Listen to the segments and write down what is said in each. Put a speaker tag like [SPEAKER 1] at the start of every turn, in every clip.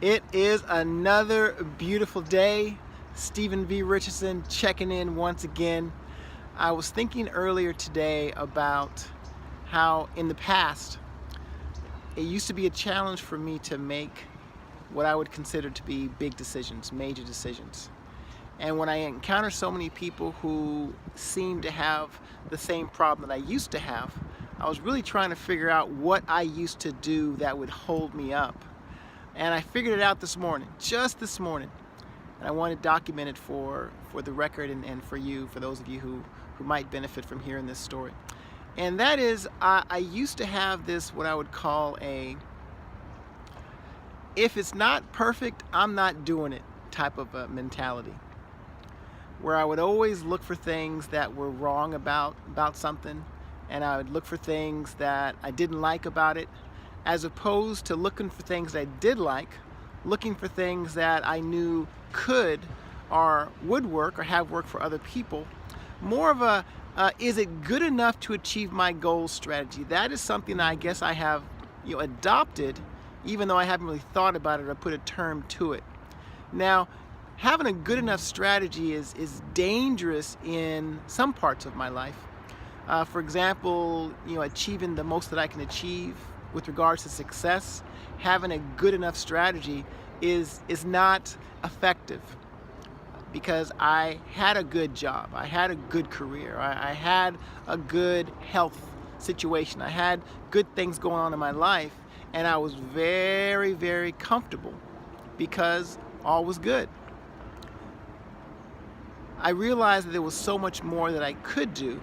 [SPEAKER 1] It is another beautiful day. Stephen V. Richardson checking in once again. I was thinking earlier today about how in the past it used to be a challenge for me to make what I would consider to be big decisions, major decisions. And when I encounter so many people who seem to have the same problem that I used to have, I was really trying to figure out what I used to do that would hold me up. And I figured it out this morning, just this morning. And I want to document it for the record and for you, for those of you who might benefit from hearing this story. And that is, I used to have this, what I would call if it's not perfect, I'm not doing it type of a mentality. Where I would always look for things that were wrong about something, and I would look for things that I didn't like about it, as opposed to looking for things that I did like, looking for things that I knew could or would work or have worked for other people. More of a, is it good enough to achieve my goals strategy? That is something that I guess I have adopted, even though I haven't really thought about it or put a term to it. Now, having a good enough strategy is dangerous in some parts of my life. For example, achieving the most that I can achieve with regards to success, having a good enough strategy is not effective, because I had a good job, I had a good career, I had a good health situation, I had good things going on in my life, and I was very, very comfortable because all was good. I realized that there was so much more that I could do,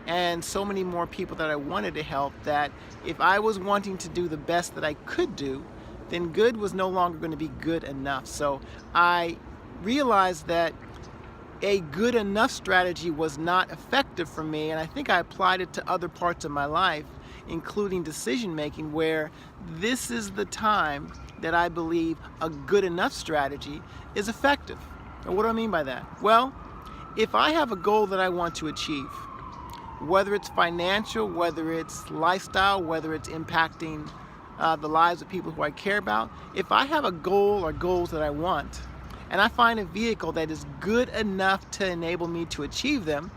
[SPEAKER 1] and so many more people that I wanted to help, that if I was wanting to do the best that I could do, then good was no longer going to be good enough. So I realized that a good enough strategy was not effective for me, and I think I applied it to other parts of my life, including decision making, where this is the time that I believe a good enough strategy is effective. And what do I mean by that? Well, if I have a goal that I want to achieve, whether it's financial, whether it's lifestyle, whether it's impacting the lives of people who I care about, if I have a goal or goals that I want, and I find a vehicle that is good enough to enable me to achieve them,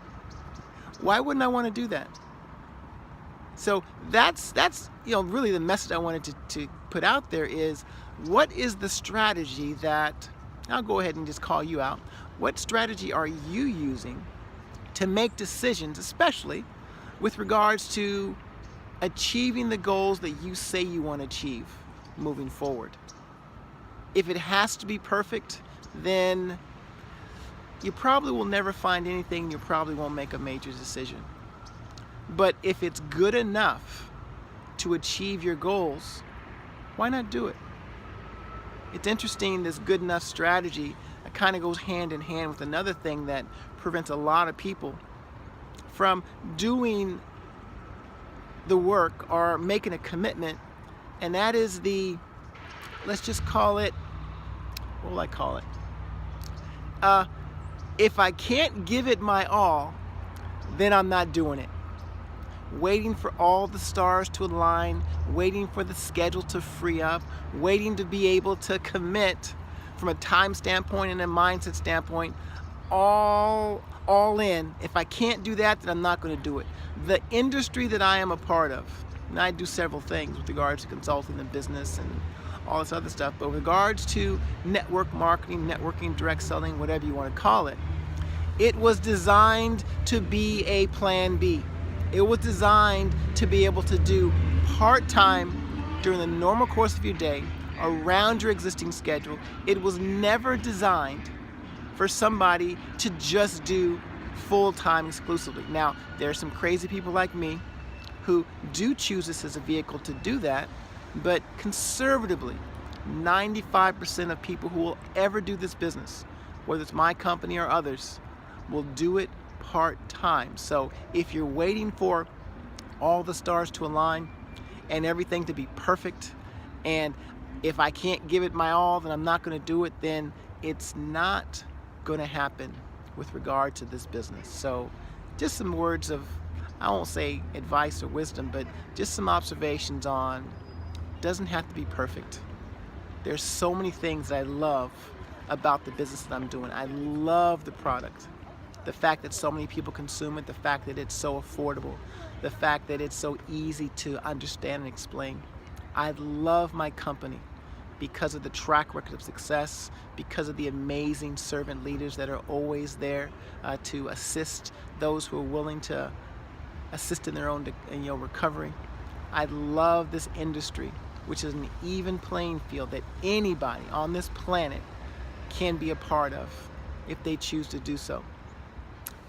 [SPEAKER 1] why wouldn't I want to do that? So that's really the message I wanted to put out there is, what is the strategy that, I'll go ahead and just call you out, what strategy are you using to make decisions, especially with regards to achieving the goals that you say you want to achieve moving forward? If it has to be perfect, then you probably will never find anything, you probably won't make a major decision. But if it's good enough to achieve your goals, why not do it? It's interesting, this good enough strategy kind of goes hand in hand with another thing that prevents a lot of people from doing the work or making a commitment, and that is let's just call it, what will I call it? If I can't give it my all, then I'm not doing it. Waiting for all the stars to align, waiting for the schedule to free up, waiting to be able to commit from a time standpoint and a mindset standpoint, all in. If I can't do that, then I'm not going to do it. The industry that I am a part of, and I do several things with regards to consulting and business and all this other stuff, but with regards to network marketing, networking, direct selling, whatever you want to call it, it was designed to be a plan B. It was designed to be able to do part-time during the normal course of your day, around your existing schedule. It was never designed for somebody to just do full-time exclusively. Now, there are some crazy people like me who do choose this as a vehicle to do that, but conservatively, 95% of people who will ever do this business, whether it's my company or others, will do it part-time. So if you're waiting for all the stars to align and everything to be perfect, and if I can't give it my all, then I'm not going to do it, then it's not going to happen with regard to this business. So just some words of, I won't say advice or wisdom, but just some observations on, doesn't have to be perfect. There's so many things that I love about the business that I'm doing. I love the product. The fact that so many people consume it, the fact that it's so affordable, the fact that it's so easy to understand and explain. I love my company because of the track record of success, because of the amazing servant leaders that are always there to assist those who are willing to assist in their own recovery. I love this industry, which is an even playing field that anybody on this planet can be a part of if they choose to do so.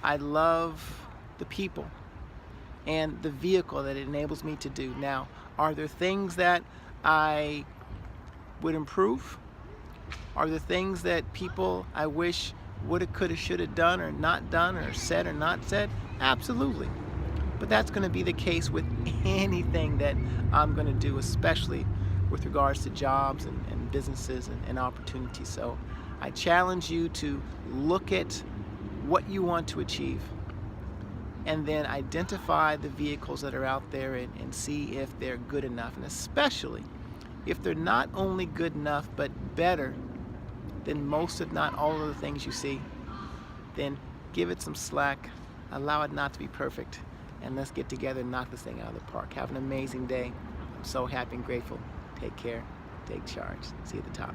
[SPEAKER 1] I love the people and the vehicle that it enables me to do. Now, are there things that I would improve? Are there things that people I wish woulda, coulda, shoulda done or not done or said or not said? Absolutely. But that's going to be the case with anything that I'm going to do, especially with regards to jobs and businesses and opportunities. So I challenge you to look at what you want to achieve and then identify the vehicles that are out there and see if they're good enough. And especially if they're not only good enough but better than most, if not all, of the things you see, then give it some slack, allow it not to be perfect, and let's get together and knock this thing out of the park. Have an amazing day. I'm so happy and grateful. Take care. Take charge. See you at the top.